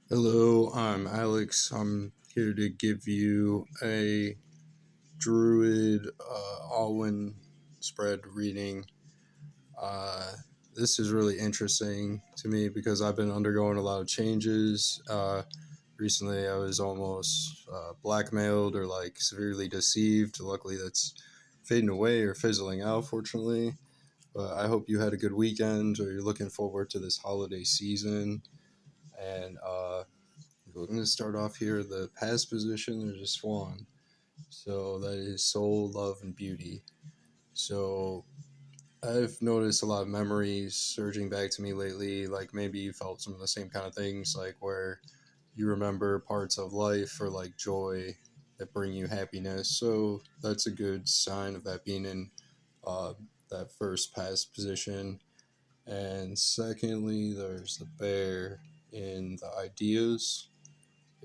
Hello, I'm Alex. I'm here to give you a Druid Awen spread reading. Uh, this is really interesting to me because I've been undergoing a lot of changes. Recently, I was almost blackmailed or like severely deceived. Luckily, that's fading away or fizzling out, fortunately. But I hope you had a good weekend or you're looking forward to this holiday season. And we're going to start off here. The past position, there's a swan. So that is soul, love, and beauty. So I've noticed a lot of memories surging back to me lately. Like maybe you felt some of the same kind of things, like where you remember parts of life or like joy that bring you happiness. So that's a good sign of that being in uh, that first past position. And secondly, there's the bear in the ideas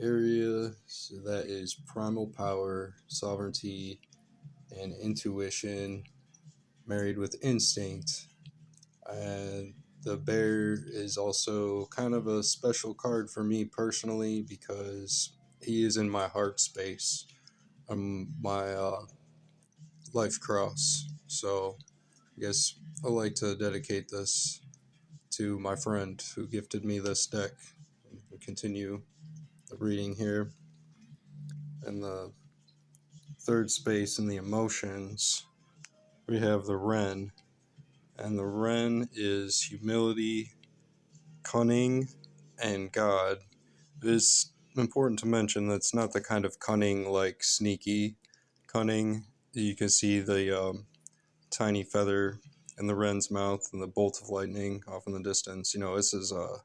area. So that is primal power, sovereignty, and intuition married with instinct. And the bear is also kind of a special card for me personally because he is in my heart space. My life cross. So I guess I like to dedicate this to my friend who gifted me this deck. We'll continue the reading here. And the third space in the emotions, we have the Wren. And the Wren is humility, cunning, and God. It is important to mention that's not the kind of cunning like sneaky cunning. You can see the tiny feather in the Wren's mouth and the bolt of lightning off in the distance. This is a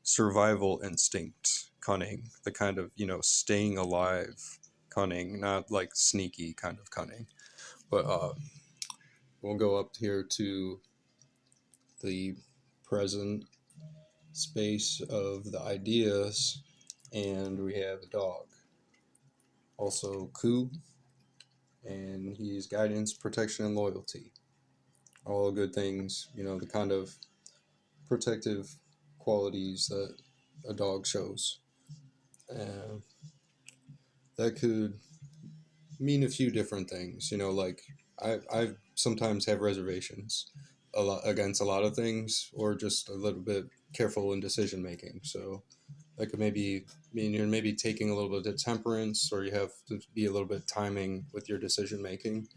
survival instinct cunning, the kind of, staying alive cunning, not like sneaky kind of cunning. But we'll go up here to the present space of the ideas, and we have a dog. Also, Ku, and he's guidance, protection, and loyalty. All good things, the kind of protective qualities that a dog shows. Uh, that could mean a few different things, like I sometimes have reservations a lot against a lot of things, or just a little bit careful in decision making. So that could maybe mean you're maybe taking a little bit of temperance, or you have to be a little bit timing with your decision making.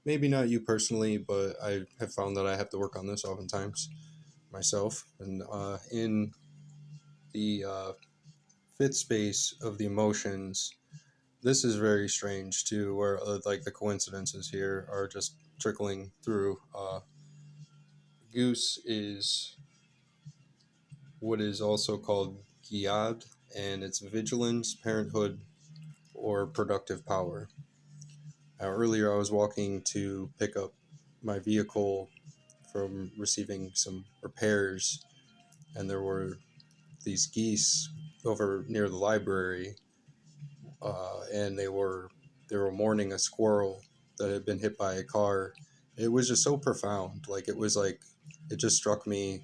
Maybe not you personally, but I have found that I have to work on this oftentimes myself. And in the fifth space of the emotions, this is very strange too, where like the coincidences here are just trickling through. Goose is what is also called Giad, and it's vigilance, parenthood, or productive power. Earlier, I was walking to pick up my vehicle from receiving some repairs, and there were these geese over near the library, and they were mourning a squirrel that had been hit by a car. It was just so profound. Like it was like it just struck me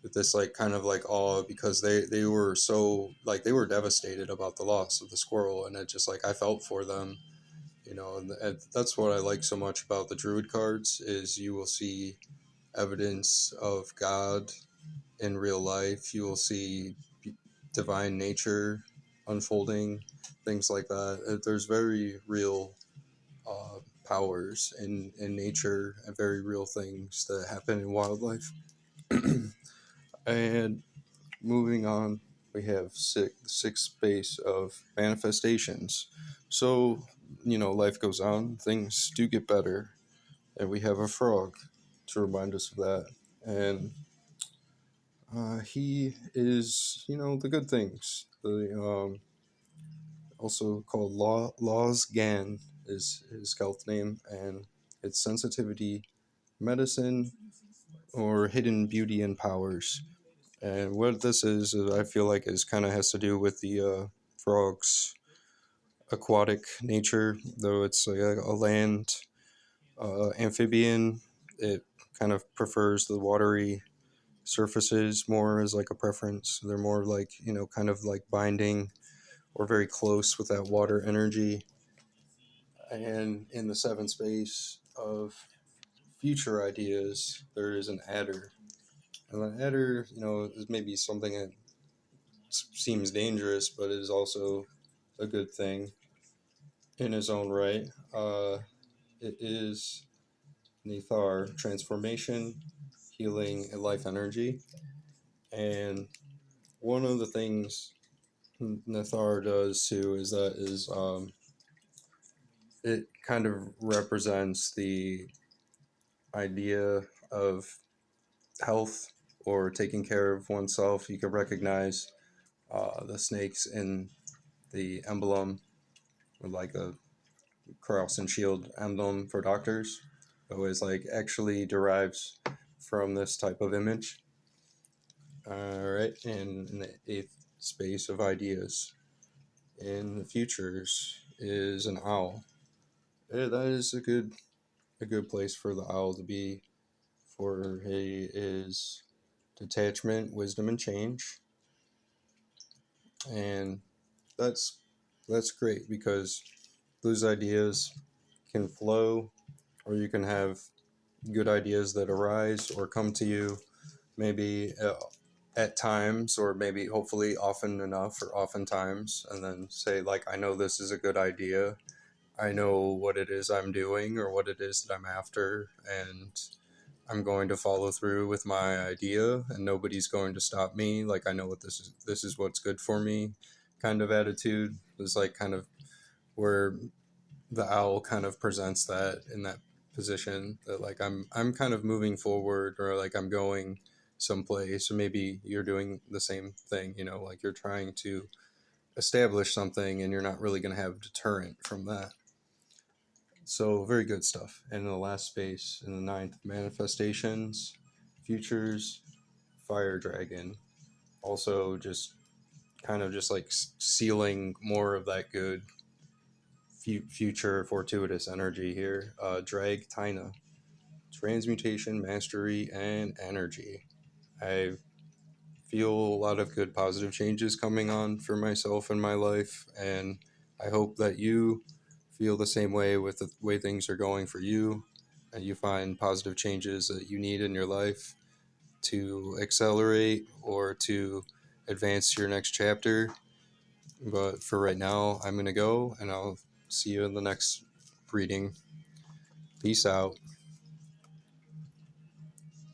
with this like kind of like awe because they were so like they were devastated about the loss of the squirrel, and it just like I felt for them. And that's what I like so much about the druid cards is you will see evidence of God in real life. You will see divine nature unfolding, things like that. There's very real powers in nature and very real things that happen in wildlife. And moving on, we have sixth space of manifestations. So, life goes on, things do get better, and we have a frog to remind us of that. And he is, the good things. The also called Laws Gan is his health name, and it's sensitivity, medicine, or hidden beauty and powers. And what this is I feel like, is kind of has to do with the frog's aquatic nature, though it's like a land amphibian. It kind of prefers the watery surfaces more as like a preference. They're more like, kind of like binding or very close with that water energy. And in the seventh space of future ideas, there is an adder. And the adder, is maybe something that seems dangerous, but is also a good thing in his own right. It is Nithar, transformation, healing, and life energy. And one of the things Nithar does too is it kind of represents the idea of health or taking care of oneself. You can recognize the snakes in the emblem with like a cross and shield emblem for doctors. Always like actually derives from this type of image. All right, and in the eighth space of ideas in the futures is an owl. Yeah, that is a good place for the owl to be. For he is detachment, wisdom, and change, and that's that's great because those ideas can flow, or you can have good ideas that arise or come to you, maybe at times, or maybe hopefully often enough or oftentimes, and then say like, I know this is a good idea. I know what it is I'm doing or what it is that I'm after, and I'm going to follow through with my idea, and nobody's going to stop me. Like, I know what this is. This is what's good for me. Kind of attitude is like kind of where the owl kind of presents that in that position, that like I'm kind of moving forward, or like I'm going someplace, or maybe you're doing the same thing. Like you're trying to establish something, and you're not really going to have deterrent from that. So very good stuff. And in the last space, in the ninth, manifestations, futures, fire dragon. Also, just kind of just like sealing more of that good future fortuitous energy here. Drag Tina, transmutation, mastery, and energy. I feel a lot of good positive changes coming on for myself in my life, and I hope that you feel the same way with the way things are going for you, and you find positive changes that you need in your life to accelerate or to advance to your next chapter. But for right now, I'm going to go, and I'll see you in the next reading. Peace out.